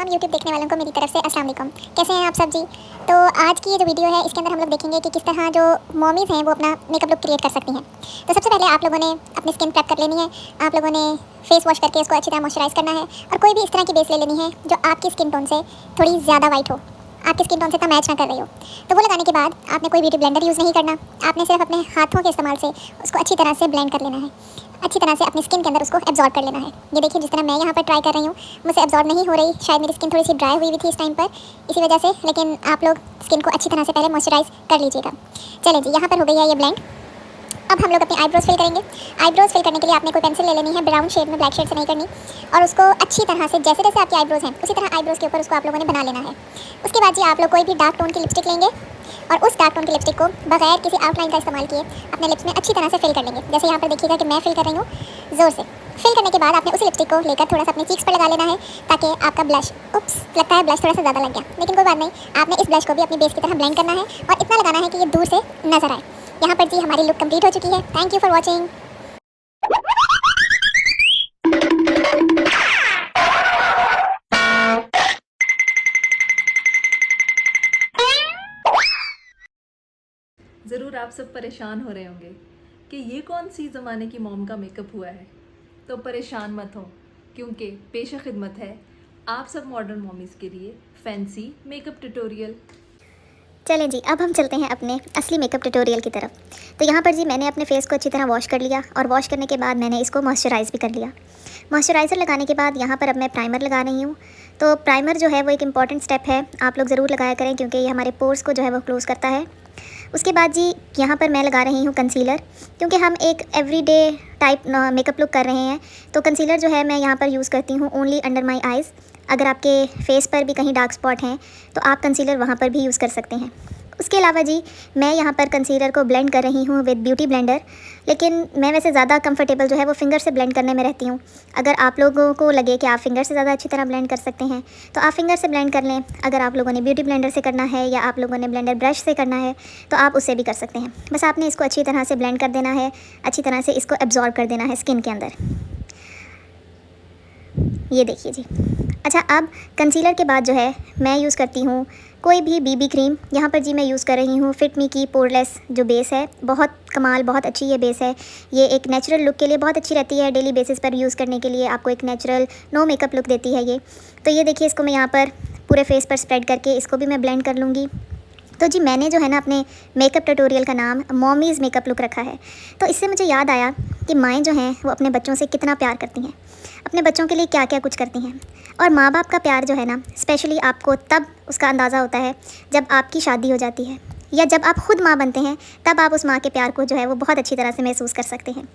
तमाम यूट्यूब देखने वालों को मेरी तरफ से अस्सलाम वालेकुम। कैसे हैं आप सब जी। तो आज की ये जो वीडियो है इसके अंदर हम लोग देखेंगे कि किस तरह जो मॉमीज़ हैं वो अपना मेकअप लुक क्रिएट कर सकती हैं। तो सबसे पहले आप लोगों ने अपनी स्किन प्रेप कर लेनी है। आप लोगों ने फेस वॉश करके इसको अच्छी तरह मॉइस्चराइज़ करना है और कोई भी इस तरह की बेस ले लेनी है जो आपकी स्किन टोन से थोड़ी ज़्यादा वाइट हो, आपकी स्किन टोन से इतना मैच ना कर रही हो। तो वो लगाने के बाद आपने कोई ब्यूटी ब्लेंडर यूज़ नहीं करना। आपने सिर्फ अपने हाथों के इस्तेमाल से उसको अच्छी तरह से ब्लेंड कर लेना है, अच्छी तरह से अपनी स्किन के अंदर उसको एब्जॉर्ब कर लेना है। ये देखिए जिस तरह मैं यहाँ पर ट्राई कर रही हूँ मुझसे एब्जॉर्ब नहीं हो रही, शायद मेरी स्किन थोड़ी सी ड्राई हुई हुई थी इस टाइम पर, इसी वजह से। लेकिन आप लोग स्किन को अच्छी तरह से पहले मॉइस्चराइज़ कर लीजिएगा। चलें जी, यहाँ पर हो गई है ये ब्लेंड। अब हम लोग अपनी आईब्रोज फिल करेंगे। आईब्रोज फिल करने के लिए आपने कोई पेंसिल ले लेनी है, ब्राउन शेड में, ब्लैक शेड से नहीं करनी, और उसको अच्छी तरह से जैसे जैसे आपकी आईब्रोज हैं उसी तरह आईब्रोज के ऊपर उसको आप लोगों ने बना लेना है। उसके बाद जी आप लोग कोई भी डार्क टोन की लिपस्टिक लेंगे और उस डार्क टोन की लिपस्टिक को बगैर किसी आउटलाइन का इस्तेमाल किए अपने लिप्स में अच्छी तरह से फिल कर लेंगे। जैसे यहाँ पर देखिएगा कि मैं फिल कर रही हूँ ज़ोर से। फिल करने के बाद आपने उसी लिपस्टिक को लेकर थोड़ा सा अपने चीक्स पर लगा लेना है ताकि आपका ब्लश, उप्स लगता है ब्लश थोड़ा सा ज़्यादा लग गया, लेकिन कोई बात नहीं, आपने इस ब्लश को भी अपनी बेस की तरह ब्लेंड करना है और इतना लगाना है कि ये दूर से नजर आए। यहाँ पर जी हमारी लुक कंप्लीट हो चुकी है। Thank you for watching. ज़रूर आप सब परेशान हो रहे होंगे कि ये कौन सी ज़माने की मॉम का मेकअप हुआ है। तो परेशान मत हो, क्योंकि पेश खिदमत है आप सब मॉडर्न मॉमीज़ के लिए फैंसी मेकअप ट्यूटोरियल। चलें जी, अब हम चलते हैं अपने असली मेकअप ट्यूटोरियल की तरफ। तो यहाँ पर जी मैंने अपने फेस को अच्छी तरह वॉश कर लिया और वॉश करने के बाद मैंने इसको मॉइस्चराइज़ भी कर लिया। मॉइस्चराइज़र लगाने के बाद यहाँ पर अब मैं प्राइमर लगा रही हूँ। तो प्राइमर जो है वो एक इम्पॉर्टेंट स्टेप है, आप लोग ज़रूर लगाया करें क्योंकि ये हमारे पोर्स को जो है वो क्लोज़ करता है। उसके बाद जी यहाँ पर मैं लगा रही हूँ कंसीलर, क्योंकि हम एक एवरीडे टाइप मेकअप लुक कर रहे हैं। तो कंसीलर जो है मैं यहाँ पर यूज़ करती हूँ ओनली अंडर माई आइज़। अगर आपके फेस पर भी कहीं डार्क स्पॉट हैं तो आप कंसीलर वहाँ पर भी यूज़ कर सकते हैं। उसके अलावा जी मैं यहाँ पर कंसीलर को ब्लेंड कर रही हूँ विद ब्यूटी ब्लेंडर, लेकिन मैं वैसे ज़्यादा कंफर्टेबल जो है वो फिंगर से ब्लेंड करने में रहती हूँ। अगर आप लोगों को लगे कि आप फिंगर से ज़्यादा अच्छी तरह ब्लेंड कर सकते हैं तो आप फिंगर से ब्लेंड कर लें। अगर आप लोगों ने ब्यूटी ब्लेंडर से करना है या आप लोगों ने ब्लेंडर ब्रश से करना है तो आप उससे भी कर सकते हैं। बस आपने इसको अच्छी तरह से ब्लेंड कर देना है, अच्छी तरह से इसको एब्जॉर्ब कर देना है स्किन के अंदर। ये देखिए जी। अच्छा, अब कंसीलर के बाद जो है मैं यूज़ करती हूँ कोई भी बीबी क्रीम। यहाँ पर जी मैं यूज़ कर रही हूँ फिट मी की पोरलेस जो बेस है, बहुत कमाल, बहुत अच्छी ये बेस है। ये एक नेचुरल लुक के लिए बहुत अच्छी रहती है, डेली बेसिस पर यूज़ करने के लिए आपको एक नेचुरल नो मेकअप लुक देती है ये। तो ये देखिए, इसको मैं यहाँ पर पूरे फेस पर स्प्रेड करके इसको भी मैं ब्लेंड कर लूँगी। तो जी मैंने जो है ना अपने मेकअप ट्यूटोरियल का नाम मॉमीज़ मेकअप लुक रखा है। तो इससे मुझे याद आया कि माएँ जो हैं वो अपने बच्चों से कितना प्यार करती हैं, अपने बच्चों के लिए क्या क्या कुछ करती हैं। और माँ बाप का प्यार जो है ना, स्पेशली आपको तब उसका अंदाज़ा होता है जब आपकी शादी हो जाती है या जब आप खुद माँ बनते हैं, तब आप उस माँ के प्यार को जो है वो बहुत अच्छी तरह से महसूस कर सकते हैं।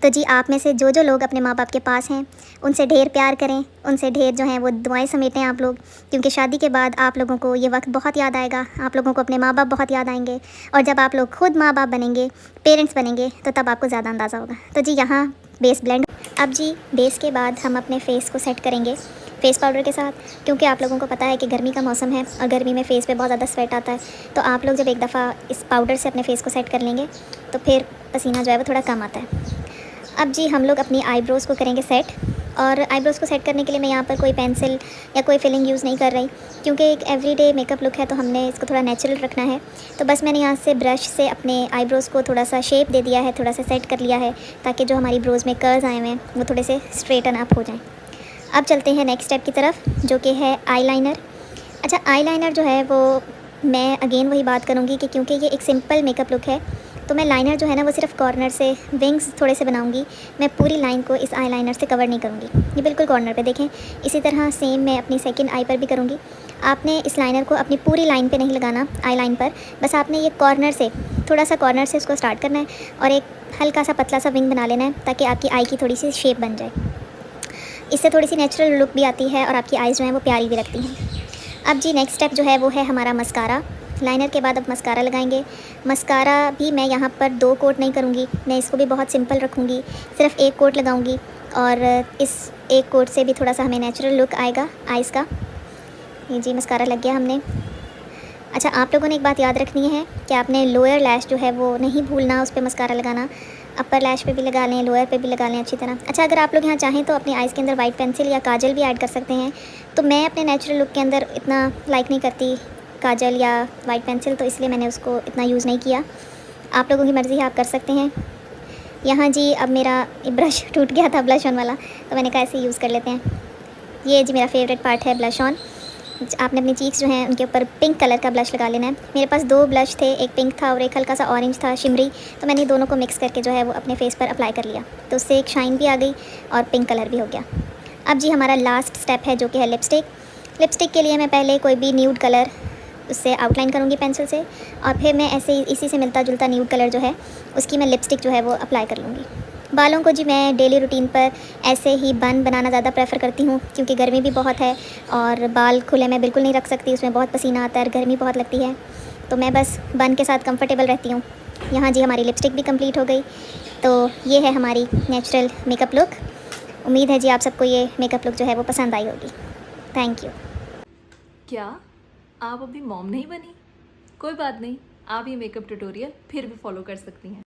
तो जी आप में से जो जो लोग अपने माँ बाप के पास हैं उनसे ढेर प्यार करें, उनसे ढेर जो हैं वो दुआएं समेटें आप लोग, क्योंकि शादी के बाद आप लोगों को ये वक्त बहुत याद आएगा, आप लोगों को अपने माँ बाप बहुत याद आएंगे। और जब आप लोग खुद माँ बाप बनेंगे, पेरेंट्स बनेंगे, तो तब आपको ज़्यादा अंदाज़ा होगा। तो जी यहाँ बेस ब्लेंड। अब जी बेस के बाद हम अपने फेस को सेट करेंगे फेस पाउडर के साथ, क्योंकि आप लोगों को पता है कि गर्मी का मौसम है और गर्मी में फेस पे बहुत ज़्यादा स्वेट आता है। तो आप लोग जब एक दफ़ा इस पाउडर से अपने फेस को सेट कर लेंगे तो फिर पसीना जो है वो थोड़ा कम आता है। अब जी हम लोग अपनी आईब्रोज़ को करेंगे सेट, और आईब्रोज़ को सेट करने के लिए मैं यहाँ पर कोई पेंसिल या कोई फिलिंग यूज़ नहीं कर रही, क्योंकि एक एवरीडे मेकअप लुक है तो हमने इसको थोड़ा नेचुरल रखना है। तो बस मैंने यहाँ से ब्रश से अपने आईब्रोज़ को थोड़ा सा शेप दे दिया है, थोड़ा सा सेट कर लिया है, ताकि जो हमारी ब्रोज़ में कर्व्स आए हुए हैं वो थोड़े से स्ट्रेटन अप हो जाएँ। अब चलते हैं नेक्स्ट स्टेप की तरफ, जो कि है आईलाइनर। अच्छा, आईलाइनर जो है वो मैं अगेन वही बात करूँगी कि क्योंकि ये एक सिंपल मेकअप लुक है तो मैं लाइनर जो है ना वो सिर्फ कॉर्नर से विंग्स थोड़े से बनाऊंगी, मैं पूरी लाइन को इस आई लाइनर से कवर नहीं करूँगी। ये बिल्कुल कॉर्नर पे देखें। इसी तरह सेम मैं अपनी सेकंड आई पर भी करूँगी। आपने इस लाइनर को अपनी पूरी लाइन पे नहीं लगाना, आई लाइन पर, बस आपने ये कॉर्नर से, थोड़ा सा कॉर्नर से उसको स्टार्ट करना है और एक हल्का सा पतला सा विंग बना लेना है ताकि आपकी आई की थोड़ी सी शेप बन जाए। इससे थोड़ी सी नेचुरल लुक भी आती है और आपकी आइज़ जो हैं वो प्यारी भी लगती हैं। अब जी नेक्स्ट स्टेप जो है वो है हमारा मस्कारा। लाइनर के बाद अब मस्कारा लगाएंगे। मस्कारा भी मैं यहाँ पर 2 कोट नहीं करूँगी, मैं इसको भी बहुत सिंपल रखूँगी, सिर्फ 1 कोट लगाऊँगी और इस 1 कोट से भी थोड़ा सा हमें नेचुरल लुक आएगा आइज़ का। ये जी मस्कारा लग गया हमने। अच्छा, आप लोगों ने एक बात याद रखनी है कि आपने लोअर लैश जो है वो नहीं भूलना उस पर मस्कारा लगाना। अपर लैश पे भी लगा लें, लोअर पे भी लगा लें अच्छी तरह। अच्छा, अगर आप लोग यहाँ चाहें तो अपनी आइज़ के अंदर वाइट पेंसिल या काजल भी ऐड कर सकते हैं। तो मैं अपने नेचुरल लुक के अंदर इतना लाइक नहीं करती काजल या वाइट पेंसिल, तो इसलिए मैंने उसको इतना यूज़ नहीं किया। आप लोगों की मर्ज़ी है, आप कर सकते हैं। यहाँ जी अब मेरा ब्रश टूट गया था ब्लश ऑन वाला, तो मैंने कहा ऐसे यूज़ कर लेते हैं। ये जी मेरा फेवरेट पार्ट है ब्लश ऑन। आपने अपनी चीक्स जो हैं उनके ऊपर पिंक कलर का ब्लश लगा लेना है। मेरे पास 2 ब्लश थे, एक पिंक था और एक हल्का सा ऑरेंज था शिमरी, तो मैंने दोनों को मिक्स करके जो है वो अपने फेस पर अप्लाई कर लिया, तो उससे एक शाइन भी आ गई और पिंक कलर भी हो गया। अब जी हमारा लास्ट स्टेप है जो कि है लिपस्टिक। लिपस्टिक के लिए मैं पहले कोई भी न्यूड कलर उससे आउटलाइन करूँगी पेंसिल से, और फिर मैं ऐसे ही इसी से मिलता जुलता न्यूड कलर जो है उसकी मैं लिपस्टिक जो है वो अप्लाई कर लूँगी। बालों को जी मैं डेली रूटीन पर ऐसे ही बन बनाना ज़्यादा प्रेफर करती हूँ, क्योंकि गर्मी भी बहुत है और बाल खुले मैं बिल्कुल नहीं रख सकती, उसमें बहुत पसीना आता है और गर्मी बहुत लगती है, तो मैं बस बन के साथ कंफर्टेबल रहती हूँ। यहाँ जी हमारी लिपस्टिक भी कंप्लीट हो गई। तो ये है हमारी नेचुरल मेकअप लुक। उम्मीद है जी आप सबको ये मेकअप लुक जो है वो पसंद आई होगी। Thank you. क्या आप अभी मॉम नहीं बनी? कोई बात नहीं, आप ये मेकअप ट्यूटोरियल फिर भी फॉलो कर सकती हैं।